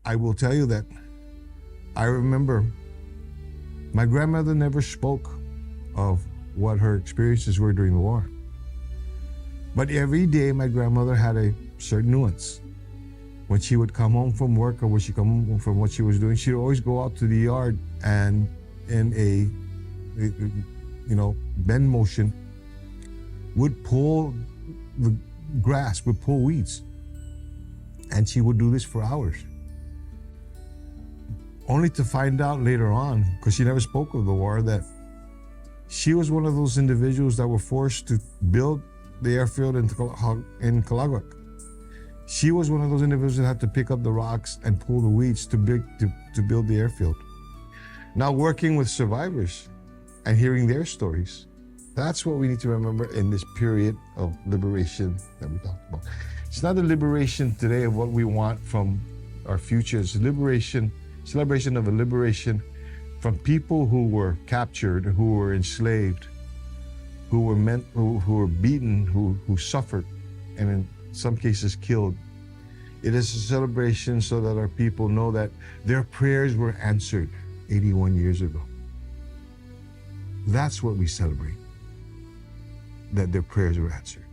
I will tell you that I remember my grandmother never spoke of what her experiences were during the war. But every day my grandmother had a certain nuance. When she would come home from work or when she come home from what she was doing, she'd always go out to the yard and in a bend motion would pull the grass, would pull weeds. And she would do this for hours. Only to find out later on, because she never spoke of the war, that she was one of those individuals that were forced to build the airfield in Calagua. She was one of those individuals that had to pick up the rocks and pull the weeds to build the airfield. Now, working with survivors and hearing their stories, that's what we need to remember in this period of liberation that we talked about. It's not the liberation today of what we want from our future. It's celebration of a liberation from people who were captured, who were enslaved, who were beaten, who suffered, and in some cases killed. It is a celebration so that our people know that their prayers were answered 81 years ago. That's what we celebrate, that their prayers were answered.